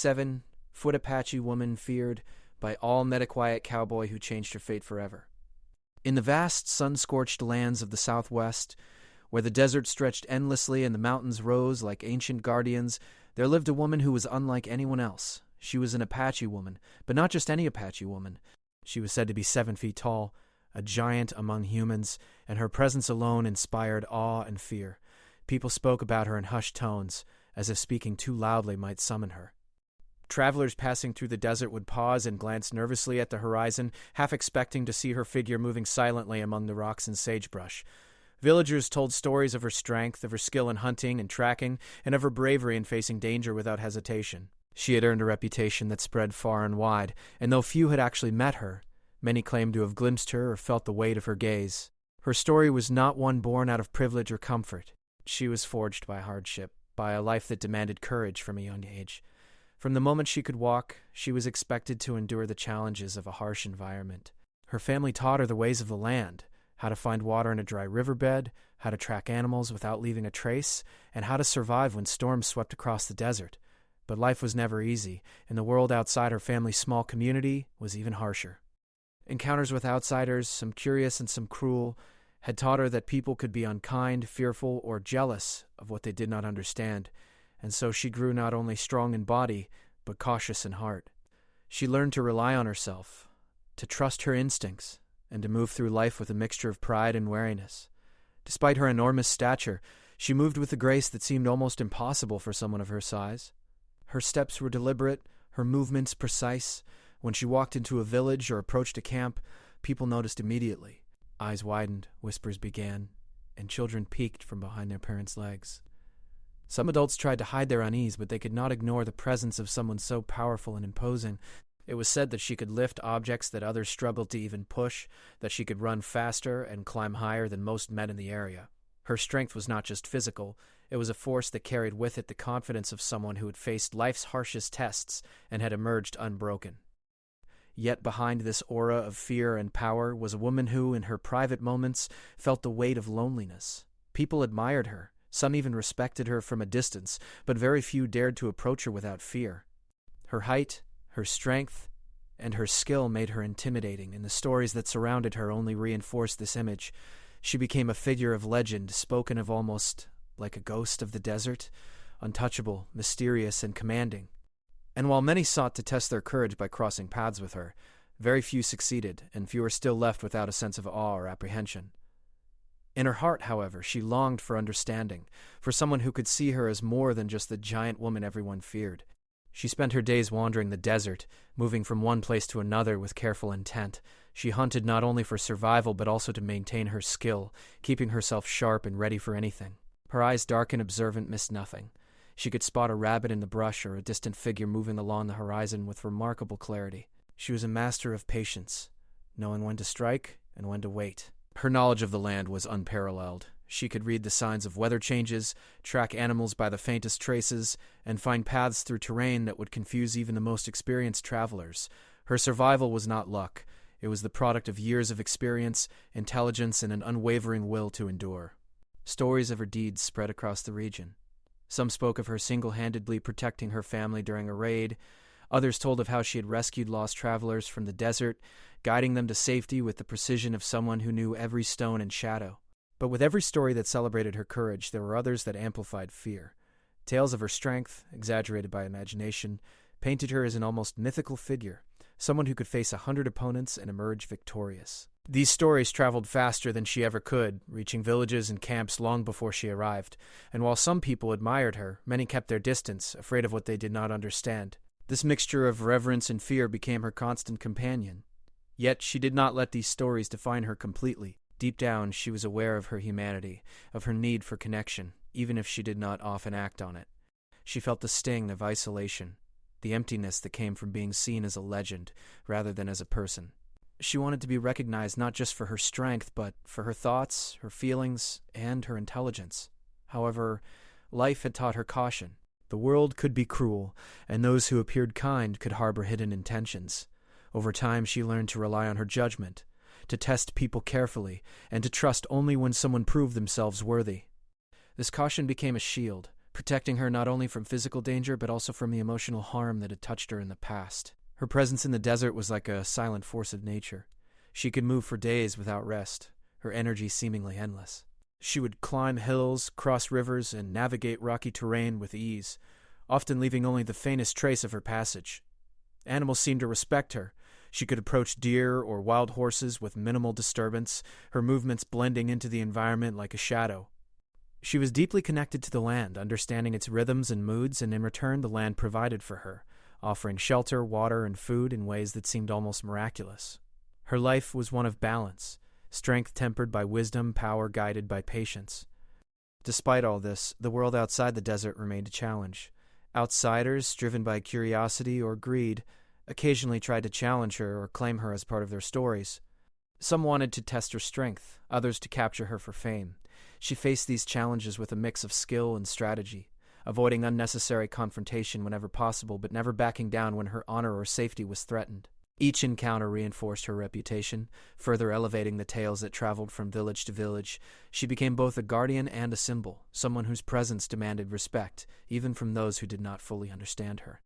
7-foot Apache woman feared by all Metaquiet cowboy who changed her fate forever. In the vast, sun-scorched lands of the Southwest, where the desert stretched endlessly and the mountains rose like ancient guardians, there lived a woman who was unlike anyone else. She was an Apache woman, but not just any Apache woman. She was said to be 7 feet tall, a giant among humans, and her presence alone inspired awe and fear. People spoke about her in hushed tones, as if speaking too loudly might summon her. Travelers passing through the desert would pause and glance nervously at the horizon, half expecting to see her figure moving silently among the rocks and sagebrush. Villagers told stories of her strength, of her skill in hunting and tracking, and of her bravery in facing danger without hesitation. She had earned a reputation that spread far and wide, and though few had actually met her, many claimed to have glimpsed her or felt the weight of her gaze. Her story was not one born out of privilege or comfort. She was forged by hardship, by a life that demanded courage from a young age. From the moment she could walk, she was expected to endure the challenges of a harsh environment. Her family taught her the ways of the land, how to find water in a dry riverbed, how to track animals without leaving a trace, and how to survive when storms swept across the desert. But life was never easy, and the world outside her family's small community was even harsher. Encounters with outsiders, some curious and some cruel, had taught her that people could be unkind, fearful, or jealous of what they did not understand, and so she grew not only strong in body, but cautious in heart. She learned to rely on herself, to trust her instincts, and to move through life with a mixture of pride and wariness. Despite her enormous stature, she moved with a grace that seemed almost impossible for someone of her size. Her steps were deliberate, her movements precise. When she walked into a village or approached a camp, people noticed immediately. Eyes widened, whispers began, and children peeked from behind their parents' legs. Some adults tried to hide their unease, but they could not ignore the presence of someone so powerful and imposing. It was said that she could lift objects that others struggled to even push, that she could run faster and climb higher than most men in the area. Her strength was not just physical, it was a force that carried with it the confidence of someone who had faced life's harshest tests and had emerged unbroken. Yet behind this aura of fear and power was a woman who, in her private moments, felt the weight of loneliness. People admired her, some even respected her from a distance, but very few dared to approach her without fear. Her height, her strength, and her skill made her intimidating, and the stories that surrounded her only reinforced this image. She became a figure of legend, spoken of almost like a ghost of the desert, untouchable, mysterious, and commanding. And while many sought to test their courage by crossing paths with her, very few succeeded, and few were still left without a sense of awe or apprehension. In her heart, however, she longed for understanding, for someone who could see her as more than just the giant woman everyone feared. She spent her days wandering the desert, moving from one place to another with careful intent. She hunted not only for survival but also to maintain her skill, keeping herself sharp and ready for anything. Her eyes dark and observant missed nothing. She could spot a rabbit in the brush or a distant figure moving along the horizon with remarkable clarity. She was a master of patience, knowing when to strike and when to wait. Her knowledge of the land was unparalleled. She could read the signs of weather changes, track animals by the faintest traces, and find paths through terrain that would confuse even the most experienced travelers. Her survival was not luck. It was the product of years of experience, intelligence, and an unwavering will to endure. Stories of her deeds spread across the region. Some spoke of her single-handedly protecting her family during a raid. Others told of how she had rescued lost travelers from the desert, guiding them to safety with the precision of someone who knew every stone and shadow. But with every story that celebrated her courage, there were others that amplified fear. Tales of her strength, exaggerated by imagination, painted her as an almost mythical figure, someone who could face 100 opponents and emerge victorious. These stories traveled faster than she ever could, reaching villages and camps long before she arrived, and while some people admired her, many kept their distance, afraid of what they did not understand. This mixture of reverence and fear became her constant companion. Yet she did not let these stories define her completely. Deep down, she was aware of her humanity, of her need for connection, even if she did not often act on it. She felt the sting of isolation, the emptiness that came from being seen as a legend rather than as a person. She wanted to be recognized not just for her strength, but for her thoughts, her feelings, and her intelligence. However, life had taught her caution. The world could be cruel, and those who appeared kind could harbor hidden intentions. Over time, she learned to rely on her judgment, to test people carefully, and to trust only when someone proved themselves worthy. This caution became a shield, protecting her not only from physical danger but also from the emotional harm that had touched her in the past. Her presence in the desert was like a silent force of nature. She could move for days without rest, her energy seemingly endless. She would climb hills, cross rivers, and navigate rocky terrain with ease, often leaving only the faintest trace of her passage. Animals seemed to respect her. She could approach deer or wild horses with minimal disturbance, her movements blending into the environment like a shadow. She was deeply connected to the land, understanding its rhythms and moods, and in return the land provided for her, offering shelter, water, and food in ways that seemed almost miraculous. Her life was one of balance, strength tempered by wisdom, power guided by patience. Despite all this, the world outside the desert remained a challenge. Outsiders, driven by curiosity or greed, occasionally tried to challenge her or claim her as part of their stories. Some wanted to test her strength, others to capture her for fame. She faced these challenges with a mix of skill and strategy, avoiding unnecessary confrontation whenever possible but never backing down when her honor or safety was threatened. Each encounter reinforced her reputation, further elevating the tales that traveled from village to village. She became both a guardian and a symbol, someone whose presence demanded respect, even from those who did not fully understand her.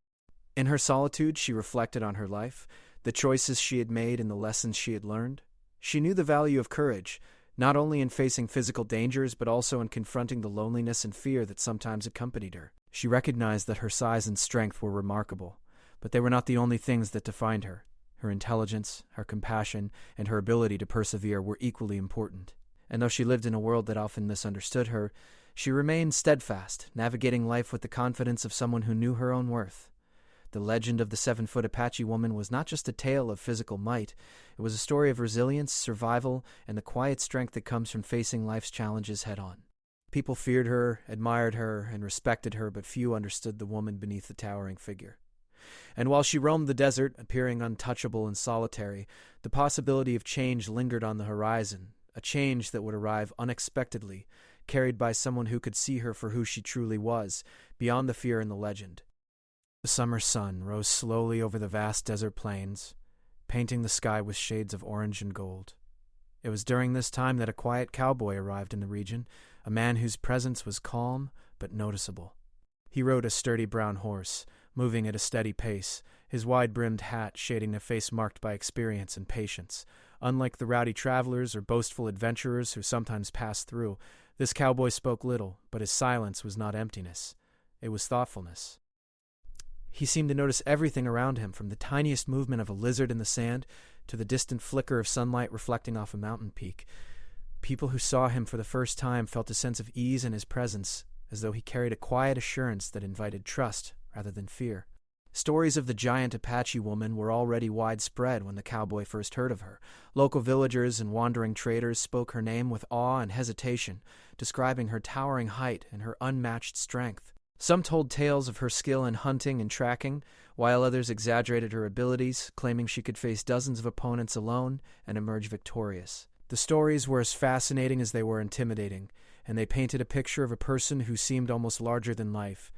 In her solitude, she reflected on her life, the choices she had made and the lessons she had learned. She knew the value of courage, not only in facing physical dangers but also in confronting the loneliness and fear that sometimes accompanied her. She recognized that her size and strength were remarkable, but they were not the only things that defined her. Her intelligence, her compassion, and her ability to persevere were equally important. And though she lived in a world that often misunderstood her, she remained steadfast, navigating life with the confidence of someone who knew her own worth. The legend of the 7-foot Apache woman was not just a tale of physical might. It was a story of resilience, survival, and the quiet strength that comes from facing life's challenges head-on. People feared her, admired her, and respected her, but few understood the woman beneath the towering figure. And while she roamed the desert, appearing untouchable and solitary, the possibility of change lingered on the horizon, a change that would arrive unexpectedly, carried by someone who could see her for who she truly was, beyond the fear and the legend. The summer sun rose slowly over the vast desert plains, painting the sky with shades of orange and gold. It was during this time that a quiet cowboy arrived in the region, a man whose presence was calm but noticeable. He rode a sturdy brown horse, moving at a steady pace, his wide-brimmed hat shading a face marked by experience and patience. Unlike the rowdy travelers or boastful adventurers who sometimes passed through, this cowboy spoke little, but his silence was not emptiness. It was thoughtfulness. He seemed to notice everything around him, from the tiniest movement of a lizard in the sand to the distant flicker of sunlight reflecting off a mountain peak. People who saw him for the first time felt a sense of ease in his presence, as though he carried a quiet assurance that invited trust rather than fear. Stories of the giant Apache woman were already widespread when the cowboy first heard of her. Local villagers and wandering traders spoke her name with awe and hesitation, describing her towering height and her unmatched strength. Some told tales of her skill in hunting and tracking, while others exaggerated her abilities, claiming she could face dozens of opponents alone and emerge victorious. The stories were as fascinating as they were intimidating, and they painted a picture of a person who seemed almost larger than life.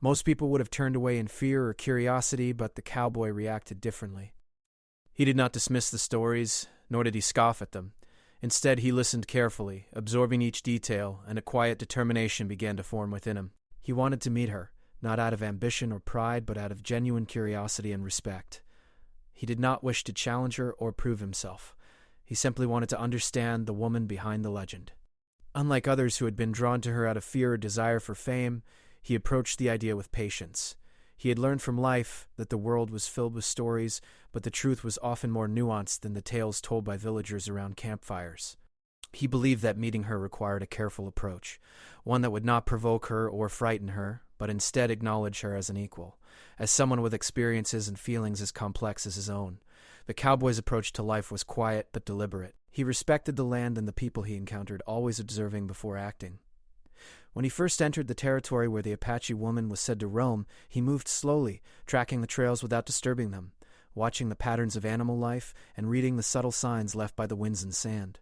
Most people would have turned away in fear or curiosity, but the cowboy reacted differently. He did not dismiss the stories, nor did he scoff at them. Instead, he listened carefully, absorbing each detail, and a quiet determination began to form within him. He wanted to meet her, not out of ambition or pride, but out of genuine curiosity and respect. He did not wish to challenge her or prove himself. He simply wanted to understand the woman behind the legend. Unlike others who had been drawn to her out of fear or desire for fame, he approached the idea with patience. He had learned from life that the world was filled with stories, but the truth was often more nuanced than the tales told by villagers around campfires. He believed that meeting her required a careful approach, one that would not provoke her or frighten her, but instead acknowledge her as an equal, as someone with experiences and feelings as complex as his own. The cowboy's approach to life was quiet but deliberate. He respected the land and the people he encountered, always observing before acting. When he first entered the territory where the Apache woman was said to roam, he moved slowly, tracking the trails without disturbing them, watching the patterns of animal life and reading the subtle signs left by the winds and sand.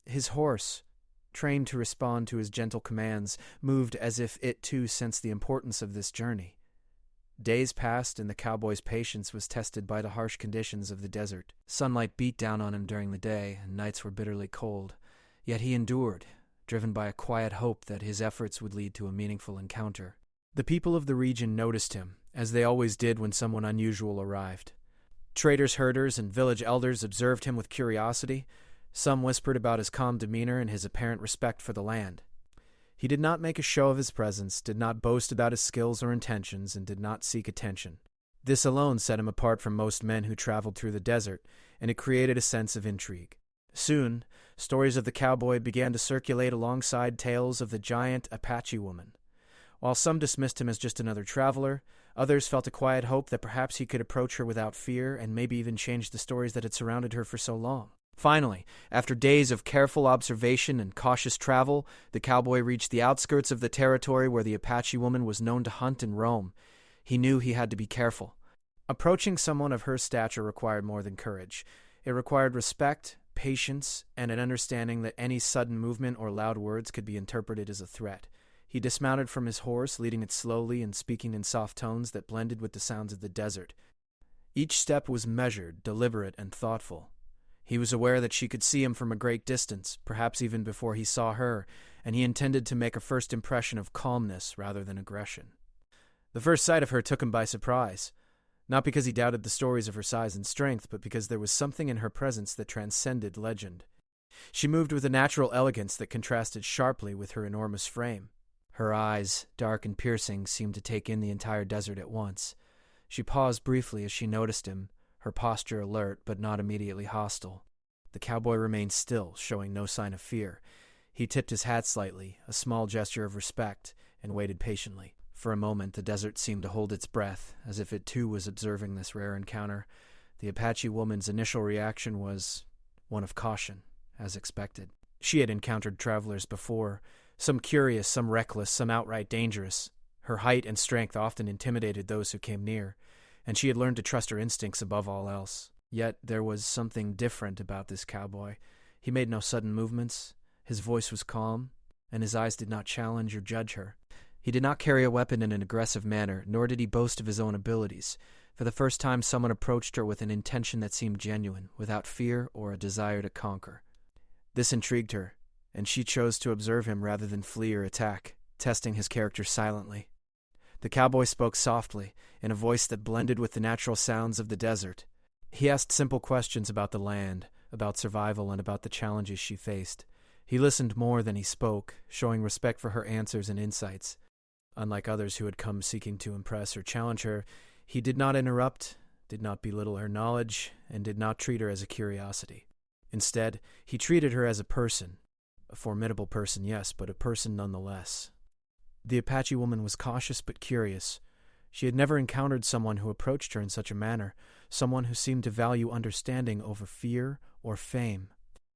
His horse, trained to respond to his gentle commands, moved as if it too sensed the importance of this journey. Days passed, and the cowboy's patience was tested by the harsh conditions of the desert. Sunlight beat down on him during the day, and nights were bitterly cold. Yet he endured, driven by a quiet hope that his efforts would lead to a meaningful encounter. The people of the region noticed him, as they always did when someone unusual arrived. Traders, herders, and village elders observed him with curiosity. Some whispered about his calm demeanor and his apparent respect for the land. He did not make a show of his presence, did not boast about his skills or intentions, and did not seek attention. This alone set him apart from most men who traveled through the desert, and it created a sense of intrigue. Soon, stories of the cowboy began to circulate alongside tales of the giant Apache woman. While some dismissed him as just another traveler, others felt a quiet hope that perhaps he could approach her without fear and maybe even change the stories that had surrounded her for so long. Finally, after days of careful observation and cautious travel, the cowboy reached the outskirts of the territory where the Apache woman was known to hunt and roam. He knew he had to be careful. Approaching someone of her stature required more than courage. It required respect, patience, and an understanding that any sudden movement or loud words could be interpreted as a threat. He dismounted from his horse, leading it slowly and speaking in soft tones that blended with the sounds of the desert. Each step was measured, deliberate, and thoughtful. He was aware that she could see him from a great distance, perhaps even before he saw her, and he intended to make a first impression of calmness rather than aggression. The first sight of her took him by surprise, not because he doubted the stories of her size and strength, but because there was something in her presence that transcended legend. She moved with a natural elegance that contrasted sharply with her enormous frame. Her eyes, dark and piercing, seemed to take in the entire desert at once. She paused briefly as she noticed him, her posture alert but not immediately hostile. The cowboy remained still, showing no sign of fear. He tipped his hat slightly, a small gesture of respect, and waited patiently. For a moment, the desert seemed to hold its breath, as if it too was observing this rare encounter. The Apache woman's initial reaction was one of caution, as expected. She had encountered travelers before, some curious, some reckless, some outright dangerous. Her height and strength often intimidated those who came near, and she had learned to trust her instincts above all else. Yet there was something different about this cowboy. He made no sudden movements, his voice was calm, and his eyes did not challenge or judge her. He did not carry a weapon in an aggressive manner, nor did he boast of his own abilities. For the first time, someone approached her with an intention that seemed genuine, without fear or a desire to conquer. This intrigued her, and she chose to observe him rather than flee or attack, testing his character silently. The cowboy spoke softly, in a voice that blended with the natural sounds of the desert. He asked simple questions about the land, about survival, and about the challenges she faced. He listened more than he spoke, showing respect for her answers and insights. Unlike others who had come seeking to impress or challenge her, he did not interrupt, did not belittle her knowledge, and did not treat her as a curiosity. Instead, he treated her as a person. A formidable person, yes, but a person nonetheless. The Apache woman was cautious but curious. She had never encountered someone who approached her in such a manner, someone who seemed to value understanding over fear or fame.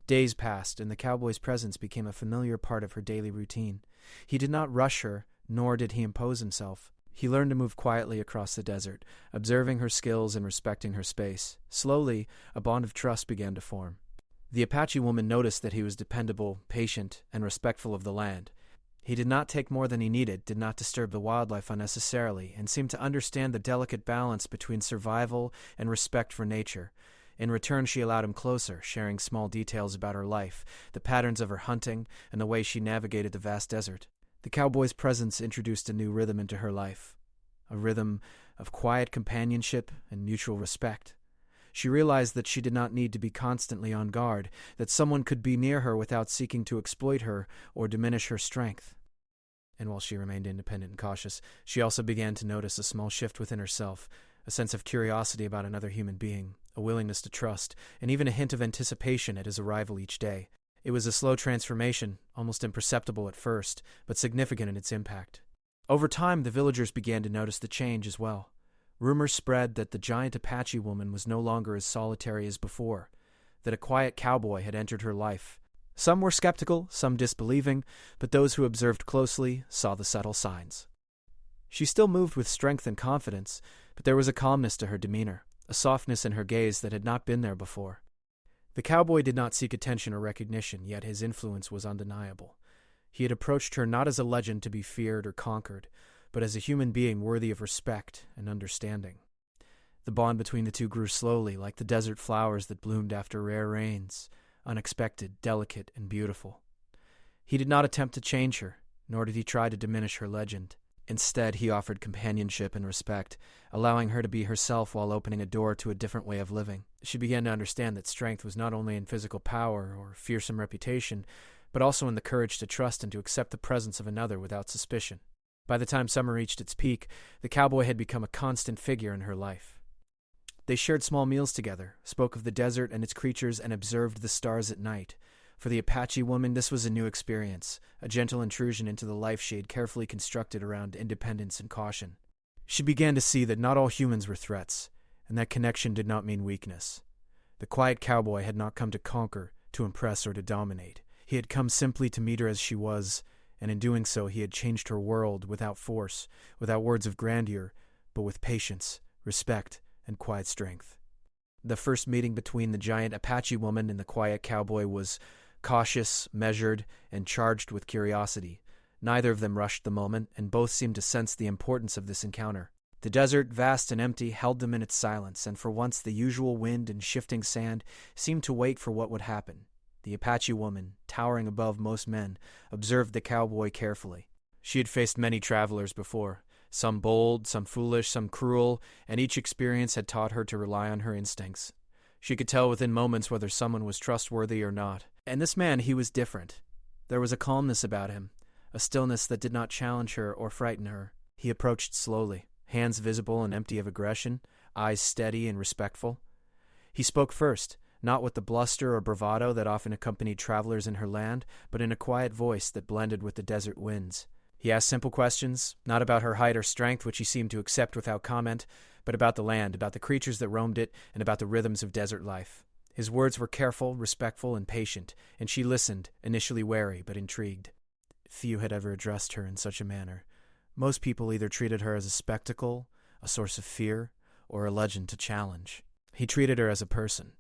Days passed, and the cowboy's presence became a familiar part of her daily routine. He did not rush her, nor did he impose himself. He learned to move quietly across the desert, observing her skills and respecting her space. Slowly, a bond of trust began to form. The Apache woman noticed that he was dependable, patient, and respectful of the land. He did not take more than he needed, did not disturb the wildlife unnecessarily, and seemed to understand the delicate balance between survival and respect for nature. In return, she allowed him closer, sharing small details about her life, the patterns of her hunting, and the way she navigated the vast desert. The cowboy's presence introduced a new rhythm into her life, a rhythm of quiet companionship and mutual respect. She realized that she did not need to be constantly on guard, that someone could be near her without seeking to exploit her or diminish her strength. And while she remained independent and cautious, she also began to notice a small shift within herself, a sense of curiosity about another human being, a willingness to trust, and even a hint of anticipation at his arrival each day. It was a slow transformation, almost imperceptible at first, but significant in its impact. Over time, the villagers began to notice the change as well. Rumors spread that the giant Apache woman was no longer as solitary as before, that a quiet cowboy had entered her life. Some were skeptical, some disbelieving, but those who observed closely saw the subtle signs. She still moved with strength and confidence, but there was a calmness to her demeanor, a softness in her gaze that had not been there before. The cowboy did not seek attention or recognition, yet his influence was undeniable. He had approached her not as a legend to be feared or conquered, but as a human being worthy of respect and understanding. The bond between the two grew slowly, like the desert flowers that bloomed after rare rains, unexpected, delicate, and beautiful. He did not attempt to change her, nor did he try to diminish her legend. Instead, he offered companionship and respect, allowing her to be herself while opening a door to a different way of living. She began to understand that strength was not only in physical power or fearsome reputation, but also in the courage to trust and to accept the presence of another without suspicion. By the time summer reached its peak, the cowboy had become a constant figure in her life. They shared small meals together, spoke of the desert and its creatures, and observed the stars at night. For the Apache woman, this was a new experience, a gentle intrusion into the life she had carefully constructed around independence and caution. She began to see that not all humans were threats, and that connection did not mean weakness. The quiet cowboy had not come to conquer, to impress, or to dominate. He had come simply to meet her as she was, and in doing so he had changed her world without force, without words of grandeur, but with patience, respect, and quiet strength. The first meeting between the giant Apache woman and the quiet cowboy was cautious, measured, and charged with curiosity. Neither of them rushed the moment, and both seemed to sense the importance of this encounter. The desert, vast and empty, held them in its silence, and for once the usual wind and shifting sand seemed to wait for what would happen. The Apache woman, towering above most men, observed the cowboy carefully. She had faced many travelers before, some bold, some foolish, some cruel, and each experience had taught her to rely on her instincts. She could tell within moments whether someone was trustworthy or not. And this man, he was different. There was a calmness about him, a stillness that did not challenge her or frighten her. He approached slowly, hands visible and empty of aggression, eyes steady and respectful. He spoke first, not with the bluster or bravado that often accompanied travelers in her land, but in a quiet voice that blended with the desert winds. He asked simple questions, not about her height or strength, which he seemed to accept without comment, but about the land, about the creatures that roamed it, and about the rhythms of desert life. His words were careful, respectful, and patient, and she listened, initially wary but intrigued. Few had ever addressed her in such a manner. Most people either treated her as a spectacle, a source of fear, or a legend to challenge. He treated her as a person.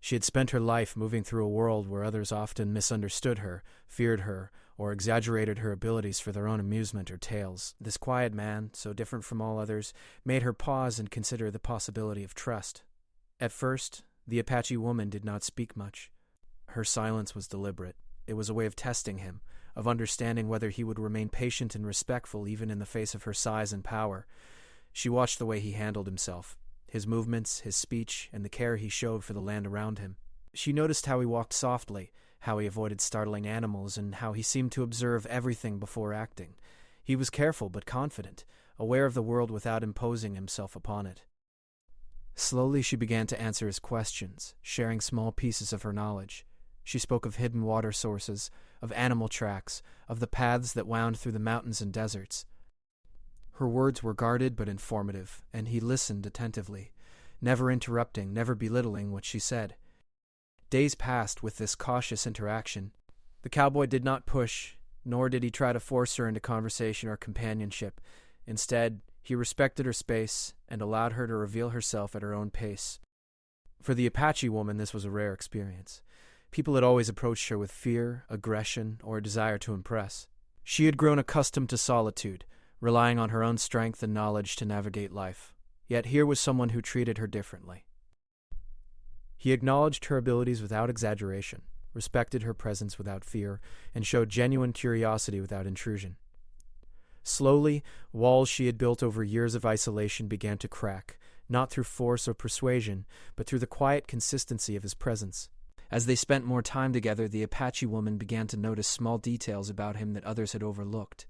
She had spent her life moving through a world where others often misunderstood her, feared her, or exaggerated her abilities for their own amusement or tales. This quiet man, so different from all others, made her pause and consider the possibility of trust. At first, the Apache woman did not speak much. Her silence was deliberate. It was a way of testing him, of understanding whether he would remain patient and respectful even in the face of her size and power. She watched the way he handled himself, his movements, his speech, and the care he showed for the land around him. She noticed how he walked softly, how he avoided startling animals, and how he seemed to observe everything before acting. He was careful but confident, aware of the world without imposing himself upon it. Slowly she began to answer his questions, sharing small pieces of her knowledge. She spoke of hidden water sources, of animal tracks, of the paths that wound through the mountains and deserts. Her words were guarded but informative, and he listened attentively, never interrupting, never belittling what she said. Days passed with this cautious interaction. The cowboy did not push, nor did he try to force her into conversation or companionship. Instead, he respected her space and allowed her to reveal herself at her own pace. For the Apache woman, this was a rare experience. People had always approached her with fear, aggression, or a desire to impress. She had grown accustomed to solitude, relying on her own strength and knowledge to navigate life. Yet here was someone who treated her differently. He acknowledged her abilities without exaggeration, respected her presence without fear, and showed genuine curiosity without intrusion. Slowly, walls she had built over years of isolation began to crack, not through force or persuasion, but through the quiet consistency of his presence. As they spent more time together, the Apache woman began to notice small details about him that others had overlooked.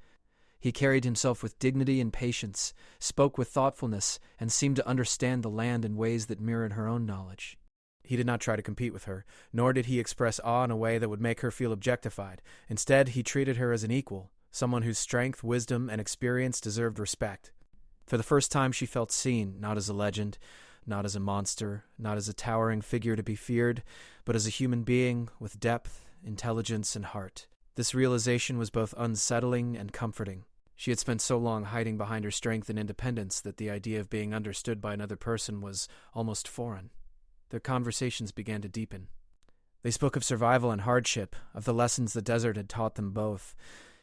He carried himself with dignity and patience, spoke with thoughtfulness, and seemed to understand the land in ways that mirrored her own knowledge. He did not try to compete with her, nor did he express awe in a way that would make her feel objectified. Instead, he treated her as an equal, someone whose strength, wisdom, and experience deserved respect. For the first time she felt seen, not as a legend, not as a monster, not as a towering figure to be feared, but as a human being with depth, intelligence, and heart. This realization was both unsettling and comforting. She had spent so long hiding behind her strength and independence that the idea of being understood by another person was almost foreign. Their conversations began to deepen. They spoke of survival and hardship, of the lessons the desert had taught them both.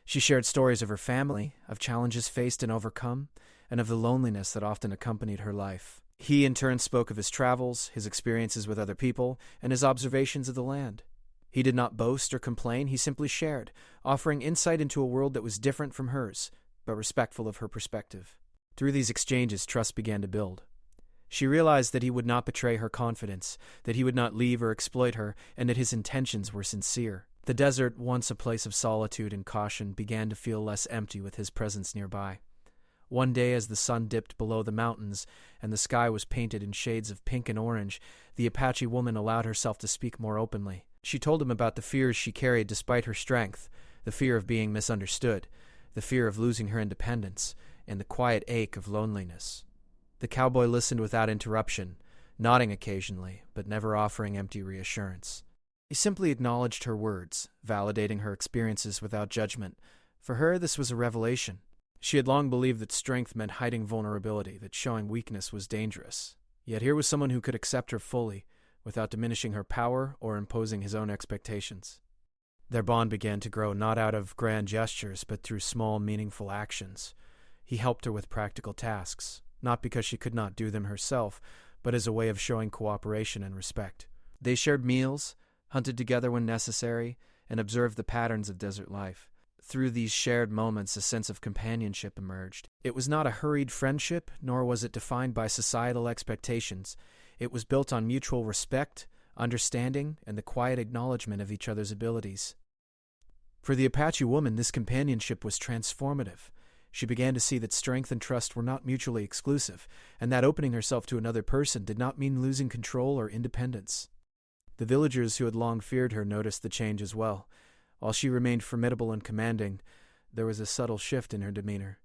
She shared stories of her family, of challenges faced and overcome, and of the loneliness that often accompanied her life. He in turn spoke of his travels, his experiences with other people, and his observations of the land. He did not boast or complain, he simply shared, offering insight into a world that was different from hers. but respectful of her perspective. Through these exchanges, trust began to build. She realized that he would not betray her confidence, that he would not leave or exploit her, and that his intentions were sincere. The desert, once a place of solitude and caution, began to feel less empty with his presence nearby. One day, as the sun dipped below the mountains and the sky was painted in shades of pink and orange, the Apache woman allowed herself to speak more openly. She told him about the fears she carried despite her strength, the fear of being misunderstood, the fear of losing her independence, and the quiet ache of loneliness. The cowboy listened without interruption, nodding occasionally, but never offering empty reassurance. He simply acknowledged her words, validating her experiences without judgment. For her, this was a revelation. She had long believed that strength meant hiding vulnerability, that showing weakness was dangerous. Yet here was someone who could accept her fully, without diminishing her power or imposing his own expectations. Their bond began to grow not out of grand gestures, but through small, meaningful actions. He helped her with practical tasks, not because she could not do them herself, but as a way of showing cooperation and respect. They shared meals, hunted together when necessary, and observed the patterns of desert life. Through these shared moments, a sense of companionship emerged. It was not a hurried friendship, nor was it defined by societal expectations. It was built on mutual respect, understanding, and the quiet acknowledgement of each other's abilities. For the Apache woman, this companionship was transformative. She began to see that strength and trust were not mutually exclusive, and that opening herself to another person did not mean losing control or independence. The villagers who had long feared her noticed the change as well. While she remained formidable and commanding, there was a subtle shift in her demeanor.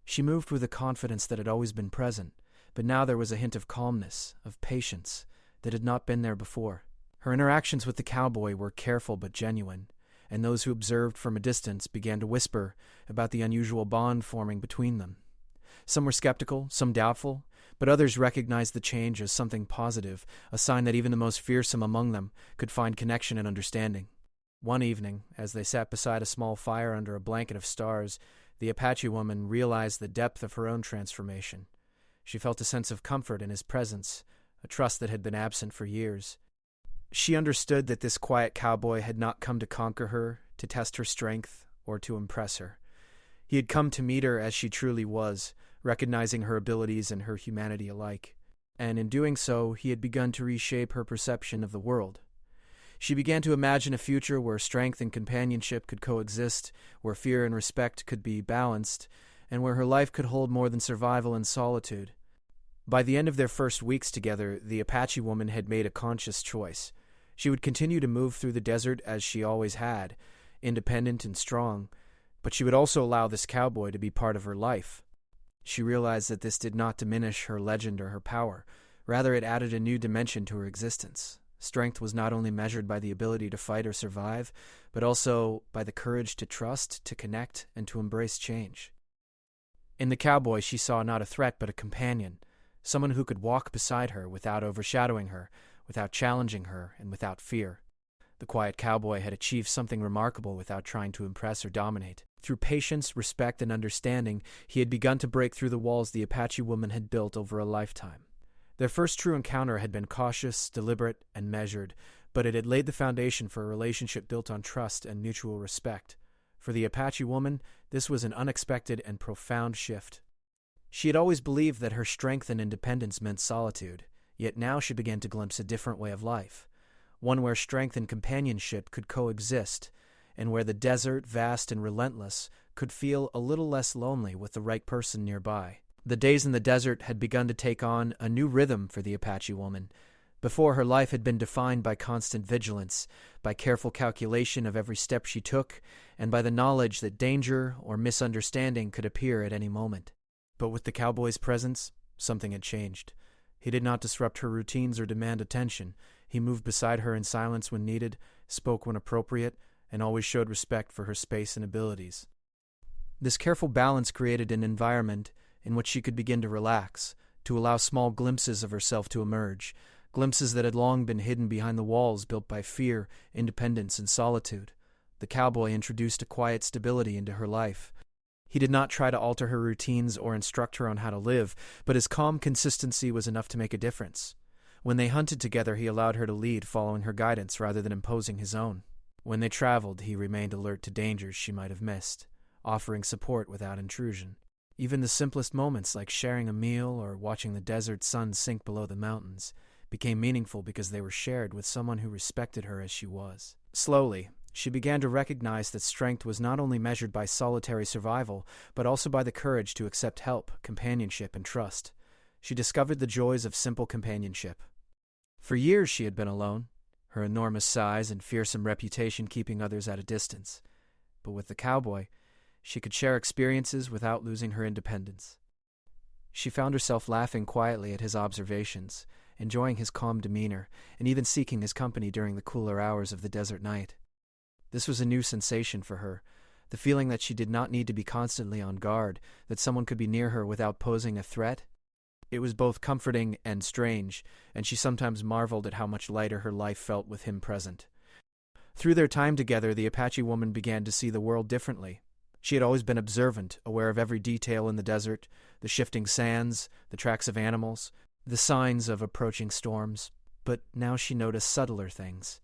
She moved with a confidence that had always been present, but now there was a hint of calmness, of patience, that had not been there before. Her interactions with the cowboy were careful but genuine, and those who observed from a distance began to whisper about the unusual bond forming between them. Some were skeptical, some doubtful, but others recognized the change as something positive, a sign that even the most fearsome among them could find connection and understanding. One evening, as they sat beside a small fire under a blanket of stars, the Apache woman realized the depth of her own transformation. She felt a sense of comfort in his presence, a trust that had been absent for years. She understood that this quiet cowboy had not come to conquer her, to test her strength, or to impress her. He had come to meet her as she truly was, recognizing her abilities and her humanity alike. And in doing so, he had begun to reshape her perception of the world. She began to imagine a future where strength and companionship could coexist, where fear and respect could be balanced, and where her life could hold more than survival and solitude. By the end of their first weeks together, the Apache woman had made a conscious choice. She would continue to move through the desert as she always had, independent and strong, but she would also allow this cowboy to be part of her life. She realized that this did not diminish her legend or her power. Rather, it added a new dimension to her existence. Strength was not only measured by the ability to fight or survive, but also by the courage to trust, to connect, and to embrace change. In the cowboy, she saw not a threat but a companion, someone who could walk beside her without overshadowing her, without challenging her, and without fear. The quiet cowboy had achieved something remarkable without trying to impress or dominate. Through patience, respect, and understanding, he had begun to break through the walls the Apache woman had built over a lifetime. Their first true encounter had been cautious, deliberate, and measured, but it had laid the foundation for a relationship built on trust and mutual respect. For the Apache woman, this was an unexpected and profound shift. She had always believed that her strength and independence meant solitude, yet now she began to glimpse a different way of life, one where strength and companionship could coexist, and where the desert, vast and relentless, could feel a little less lonely with the right person nearby. The days in the desert had begun to take on a new rhythm for the Apache woman. Before, her life had been defined by constant vigilance, by careful calculation of every step she took, and by the knowledge that danger or misunderstanding could appear at any moment. But with the cowboy's presence, something had changed. He did not disrupt her routines or demand attention. He moved beside her in silence when needed, spoke when appropriate, and always showed respect for her space and abilities. This careful balance created an environment in which she could begin to relax, to allow small glimpses of herself to emerge, glimpses that had long been hidden behind the walls built by fear, independence, and solitude. The cowboy introduced a quiet stability into her life. He did not try to alter her routines or instruct her on how to live, but his calm consistency was enough to make a difference. When they hunted together, he allowed her to lead, following her guidance rather than imposing his own. When they traveled, he remained alert to dangers she might have missed, offering support without intrusion. Even the simplest moments, like sharing a meal or watching the desert sun sink below the mountains, became meaningful because they were shared with someone who respected her as she was. Slowly, she began to recognize that strength was not only measured by solitary survival, but also by the courage to accept help, companionship, and trust. She discovered the joys of simple companionship. For years she had been alone, her enormous size and fearsome reputation keeping others at a distance. But with the cowboy, she could share experiences without losing her independence. She found herself laughing quietly at his observations, enjoying his calm demeanor, and even seeking his company during the cooler hours of the desert night. This was a new sensation for her, the feeling that she did not need to be constantly on guard, that someone could be near her without posing a threat. It was both comforting and strange, and she sometimes marveled at how much lighter her life felt with him present. Through their time together, the Apache woman began to see the world differently. She had always been observant, aware of every detail in the desert, the shifting sands, the tracks of animals, the signs of approaching storms. But now she noticed subtler things.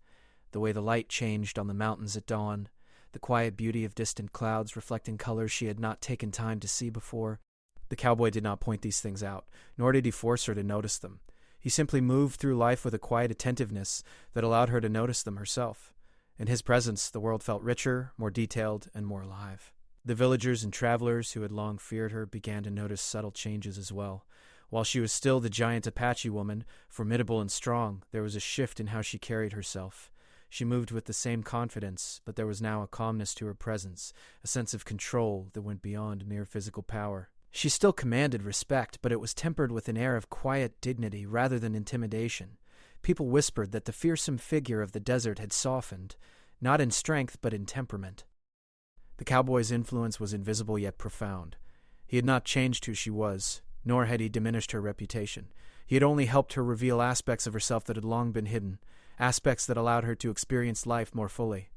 The way the light changed on the mountains at dawn, the quiet beauty of distant clouds reflecting colors she had not taken time to see before. The cowboy did not point these things out, nor did he force her to notice them. He simply moved through life with a quiet attentiveness that allowed her to notice them herself. In his presence, the world felt richer, more detailed, and more alive. The villagers and travelers who had long feared her began to notice subtle changes as well. While she was still the giant Apache woman, formidable and strong, there was a shift in how she carried herself. She moved with the same confidence, but there was now a calmness to her presence, a sense of control that went beyond mere physical power. She still commanded respect, but it was tempered with an air of quiet dignity rather than intimidation. People whispered that the fearsome figure of the desert had softened, not in strength but in temperament. The cowboy's influence was invisible yet profound. He had not changed who she was, nor had he diminished her reputation. He had only helped her reveal aspects of herself that had long been hidden, aspects that allowed her to experience life more fully.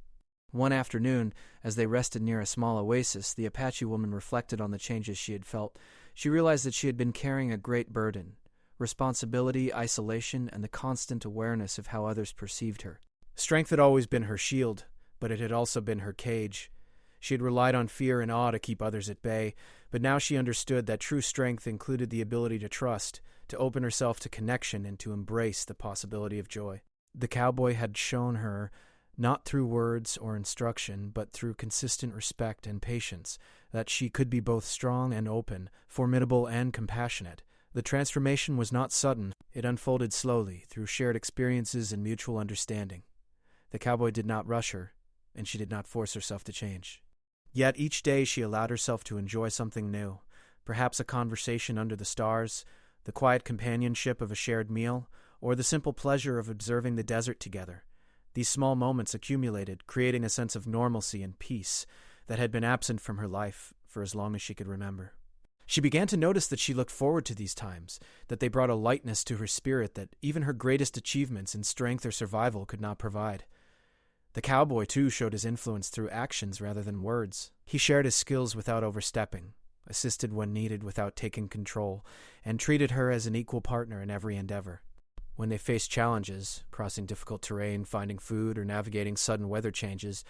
One afternoon, as they rested near a small oasis, the Apache woman reflected on the changes she had felt. She realized that she had been carrying a great burden: responsibility, isolation, and the constant awareness of how others perceived her. Strength had always been her shield, but it had also been her cage. She had relied on fear and awe to keep others at bay, but now she understood that true strength included the ability to trust, to open herself to connection, and to embrace the possibility of joy. The cowboy had shown her, not through words or instruction, but through consistent respect and patience, that she could be both strong and open, formidable and compassionate. The transformation was not sudden. It unfolded slowly, through shared experiences and mutual understanding. The cowboy did not rush her, and she did not force herself to change. Yet each day she allowed herself to enjoy something new, perhaps a conversation under the stars, the quiet companionship of a shared meal, or the simple pleasure of observing the desert together. These small moments accumulated, creating a sense of normalcy and peace that had been absent from her life for as long as she could remember. She began to notice that she looked forward to these times, that they brought a lightness to her spirit that even her greatest achievements in strength or survival could not provide. The cowboy, too, showed his influence through actions rather than words. He shared his skills without overstepping, assisted when needed without taking control, and treated her as an equal partner in every endeavor. When they faced challenges, crossing difficult terrain, finding food, or navigating sudden weather changes,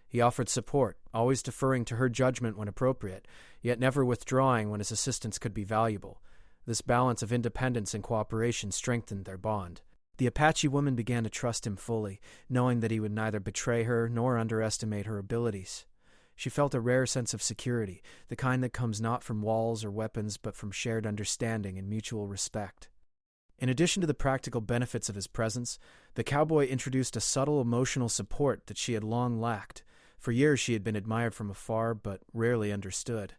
he offered support, always deferring to her judgment when appropriate, yet never withdrawing when his assistance could be valuable. This balance of independence and cooperation strengthened their bond. The Apache woman began to trust him fully, knowing that he would neither betray her nor underestimate her abilities. She felt a rare sense of security, the kind that comes not from walls or weapons but from shared understanding and mutual respect. In addition to the practical benefits of his presence, the cowboy introduced a subtle emotional support that she had long lacked. For years she had been admired from afar, but rarely understood.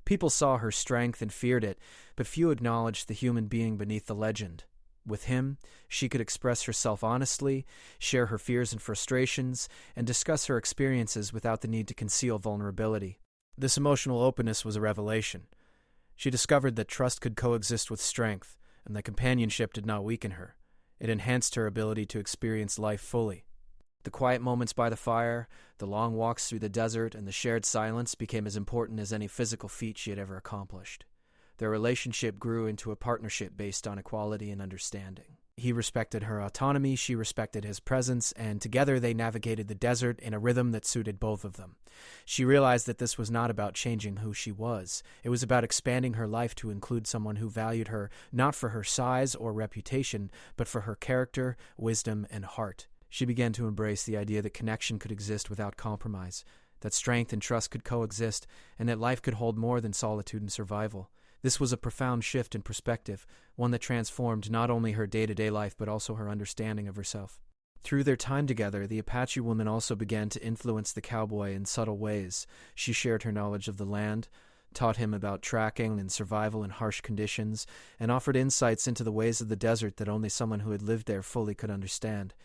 People saw her strength and feared it, but few acknowledged the human being beneath the legend. With him, she could express herself honestly, share her fears and frustrations, and discuss her experiences without the need to conceal vulnerability. This emotional openness was a revelation. She discovered that trust could coexist with strength, and that companionship did not weaken her. It enhanced her ability to experience life fully. The quiet moments by the fire, the long walks through the desert, and the shared silence became as important as any physical feat she had ever accomplished. Their relationship grew into a partnership based on equality and understanding. He respected her autonomy, she respected his presence, and together they navigated the desert in a rhythm that suited both of them. She realized that this was not about changing who she was. It was about expanding her life to include someone who valued her not for her size or reputation, but for her character, wisdom, and heart. She began to embrace the idea that connection could exist without compromise, that strength and trust could coexist, and that life could hold more than solitude and survival. This was a profound shift in perspective, one that transformed not only her day-to-day life but also her understanding of herself. Through their time together, the Apache woman also began to influence the cowboy in subtle ways. She shared her knowledge of the land, taught him about tracking and survival in harsh conditions, and offered insights into the ways of the desert that only someone who had lived there fully could understand.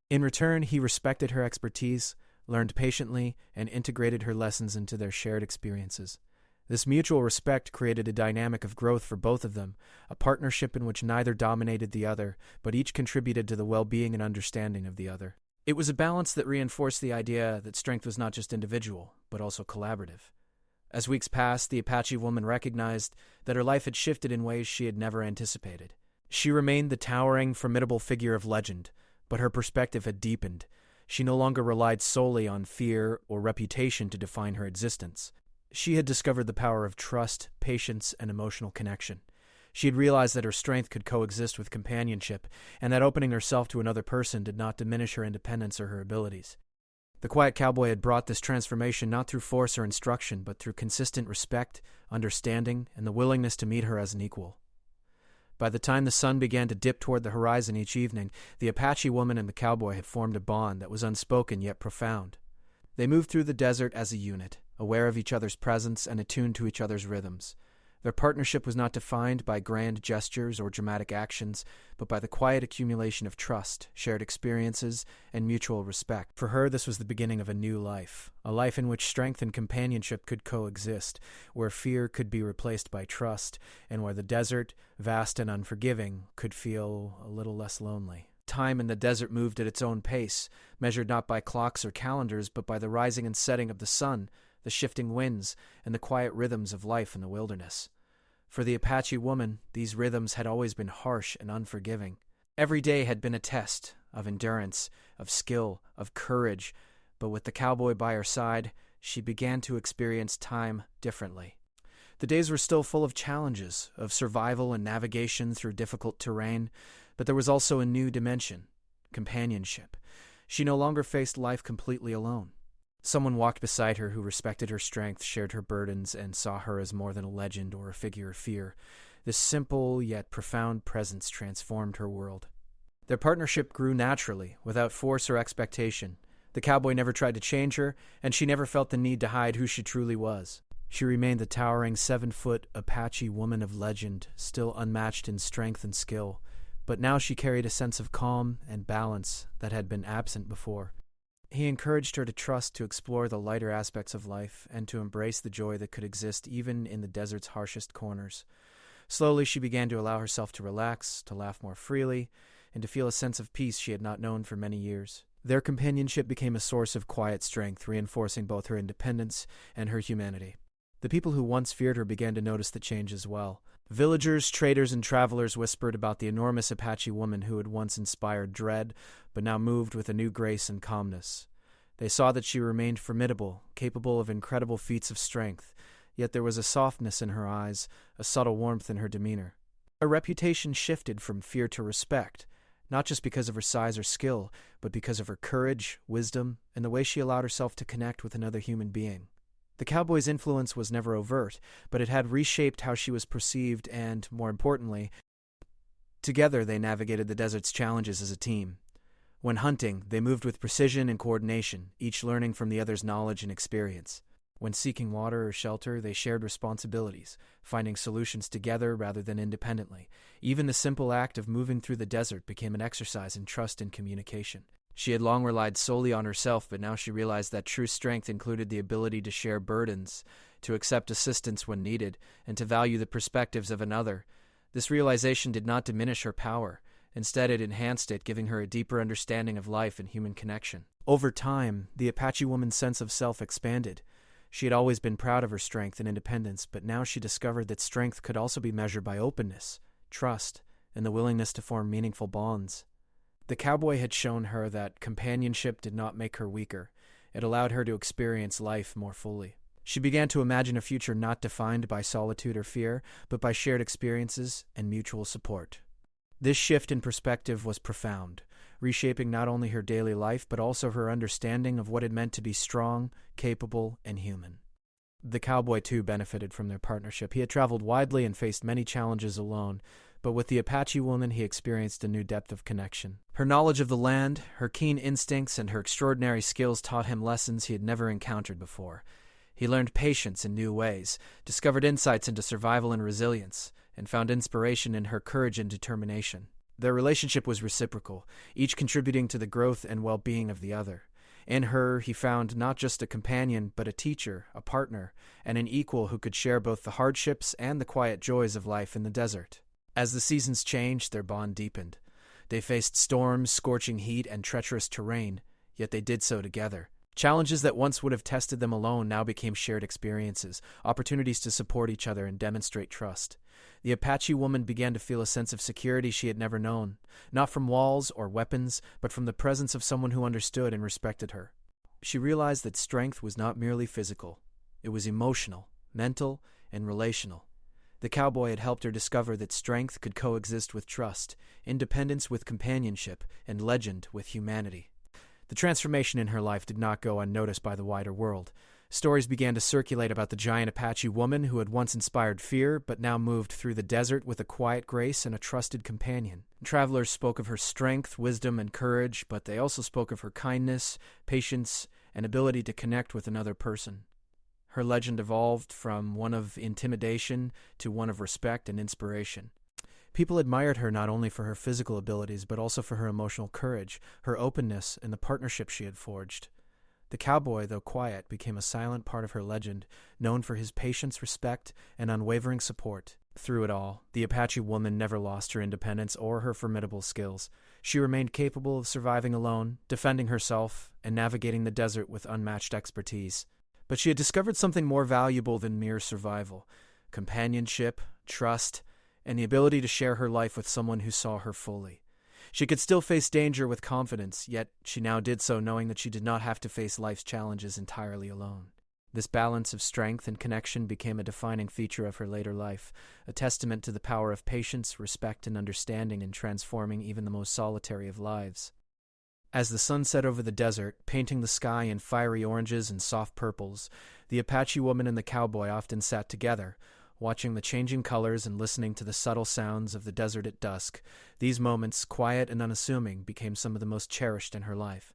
In return, he respected her expertise, learned patiently, and integrated her lessons into their shared experiences. This mutual respect created a dynamic of growth for both of them, a partnership in which neither dominated the other, but each contributed to the well-being and understanding of the other. It was a balance that reinforced the idea that strength was not just individual, but also collaborative. As weeks passed, the Apache woman recognized that her life had shifted in ways she had never anticipated. She remained the towering, formidable figure of legend, but her perspective had deepened. She no longer relied solely on fear or reputation to define her existence. She had discovered the power of trust, patience, and emotional connection. She had realized that her strength could coexist with companionship, and that opening herself to another person did not diminish her independence or her abilities. The quiet cowboy had brought this transformation not through force or instruction, but through consistent respect, understanding, and the willingness to meet her as an equal. By the time the sun began to dip toward the horizon each evening, the Apache woman and the cowboy had formed a bond that was unspoken yet profound. They moved through the desert as a unit, aware of each other's presence and attuned to each other's rhythms. Their partnership was not defined by grand gestures or dramatic actions, but by the quiet accumulation of trust, shared experiences, and mutual respect. For her, this was the beginning of a new life, a life in which strength and companionship could coexist, where fear could be replaced by trust, and where the desert, vast and unforgiving, could feel a little less lonely. Time in the desert moved at its own pace, measured not by clocks or calendars, but by the rising and setting of the sun, the shifting winds, and the quiet rhythms of life in the wilderness. For the Apache woman, these rhythms had always been harsh and unforgiving. Every day had been a test of endurance, of skill, of courage, but with the cowboy by her side, she began to experience time differently. The days were still full of challenges, of survival and navigation through difficult terrain, but there was also a new dimension, companionship. She no longer faced life completely alone. Someone walked beside her who respected her strength, shared her burdens, and saw her as more than a legend or a figure of fear. This simple yet profound presence transformed her world. Their partnership grew naturally, without force or expectation. The cowboy never tried to change her, and she never felt the need to hide who she truly was. She remained the towering 7-foot Apache woman of legend, still unmatched in strength and skill. But now she carried a sense of calm and balance that had been absent before. He encouraged her to trust, to explore the lighter aspects of life, and to embrace the joy that could exist even in the desert's harshest corners. Slowly she began to allow herself to relax, to laugh more freely, and to feel a sense of peace she had not known for many years. Their companionship became a source of quiet strength, reinforcing both her independence and her humanity. The people who once feared her began to notice the change as well. Villagers, traders, and travelers whispered about the enormous Apache woman who had once inspired dread, but now moved with a new grace and calmness. They saw that she remained formidable, capable of incredible feats of strength, yet there was a softness in her eyes, a subtle warmth in her demeanor. Her reputation shifted from fear to respect, not just because of her size or skill, but because of her courage, wisdom, and the way she allowed herself to connect with another human being. The cowboy's influence was never overt, but it had reshaped how she was perceived and, more importantly, together they navigated the desert's challenges as a team. When hunting, they moved with precision and coordination, each learning from the other's knowledge and experience. When seeking water or shelter, they shared responsibilities, finding solutions together rather than independently. Even the simple act of moving through the desert became an exercise in trust and communication. She had long relied solely on herself, but now she realized that true strength included the ability to share burdens, to accept assistance when needed, and to value the perspectives of another. This realization did not diminish her power. Instead, it enhanced it, giving her a deeper understanding of life and human connection. Over time, the Apache woman's sense of self expanded. She had always been proud of her strength and independence, but now she discovered that strength could also be measured by openness, trust, and the willingness to form meaningful bonds. The cowboy had shown her that companionship did not make her weaker. It allowed her to experience life more fully. She began to imagine a future not defined by solitude or fear, but by shared experiences and mutual support. This shift in perspective was profound, reshaping not only her daily life but also her understanding of what it meant to be strong, capable, and human. The cowboy, too, benefited from their partnership. He had traveled widely and faced many challenges alone, but with the Apache woman he experienced a new depth of connection. Her knowledge of the land, her keen instincts, and her extraordinary skills taught him lessons he had never encountered before. He learned patience in new ways, discovered insights into survival and resilience, and found inspiration in her courage and determination. Their relationship was reciprocal, each contributing to the growth and well-being of the other. In her, he found not just a companion, but a teacher, a partner, and an equal who could share both the hardships and the quiet joys of life in the desert. As the seasons changed, their bond deepened. They faced storms, scorching heat, and treacherous terrain, yet they did so together. Challenges that once would have tested them alone now became shared experiences, opportunities to support each other and demonstrate trust. The Apache woman began to feel a sense of security she had never known, not from walls or weapons, but from the presence of someone who understood and respected her. She realized that strength was not merely physical. It was emotional, mental, and relational. The cowboy had helped her discover that strength could coexist with trust, independence with companionship, and legend with humanity. The transformation in her life did not go unnoticed by the wider world. Stories began to circulate about the giant Apache woman who had once inspired fear, but now moved through the desert with a quiet grace and a trusted companion. Travelers spoke of her strength, wisdom, and courage, but they also spoke of her kindness, patience, and ability to connect with another person. Her legend evolved from one of intimidation to one of respect and inspiration. People admired her not only for her physical abilities, but also for her emotional courage, her openness, and the partnership she had forged. The cowboy, though quiet, became a silent part of her legend, known for his patience, respect, and unwavering support. Through it all, the Apache woman never lost her independence or her formidable skills. She remained capable of surviving alone, defending herself, and navigating the desert with unmatched expertise. But she had discovered something more valuable than mere survival: companionship, trust, and the ability to share her life with someone who saw her fully. She could still face danger with confidence, yet she now did so knowing that she did not have to face life's challenges entirely alone. This balance of strength and connection became a defining feature of her later life, a testament to the power of patience, respect, and understanding in transforming even the most solitary of lives. As the sun set over the desert, painting the sky in fiery oranges and soft purples, the Apache woman and the cowboy often sat together, watching the changing colors and listening to the subtle sounds of the desert at dusk. These moments, quiet and unassuming, became some of the most cherished in her life.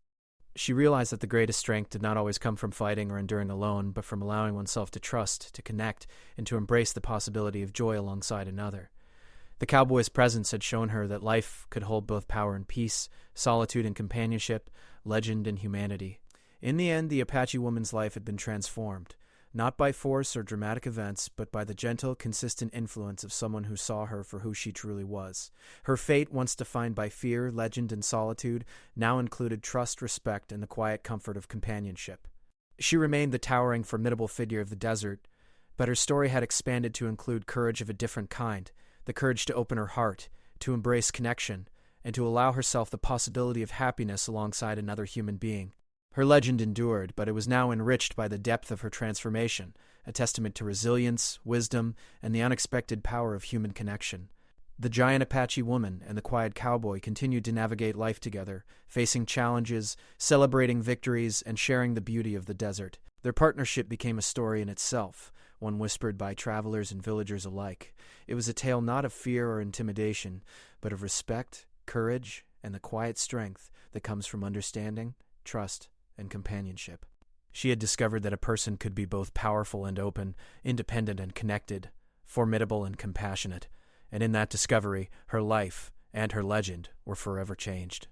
She realized that the greatest strength did not always come from fighting or enduring alone, but from allowing oneself to trust, to connect, and to embrace the possibility of joy alongside another. The cowboy's presence had shown her that life could hold both power and peace, solitude and companionship, legend and humanity. In the end, the Apache woman's life had been transformed, not by force or dramatic events, but by the gentle, consistent influence of someone who saw her for who she truly was. Her fate, once defined by fear, legend, and solitude, now included trust, respect, and the quiet comfort of companionship. She remained the towering, formidable figure of the desert, but her story had expanded to include courage of a different kind, the courage to open her heart, to embrace connection, and to allow herself the possibility of happiness alongside another human being. Her legend endured, but it was now enriched by the depth of her transformation, a testament to resilience, wisdom, and the unexpected power of human connection. The giant Apache woman and the quiet cowboy continued to navigate life together, facing challenges, celebrating victories, and sharing the beauty of the desert. Their partnership became a story in itself, one whispered by travelers and villagers alike. It was a tale not of fear or intimidation, but of respect, courage, and the quiet strength that comes from understanding, trust, and companionship. She had discovered that a person could be both powerful and open, independent and connected, formidable and compassionate, and in that discovery, her life and her legend were forever changed.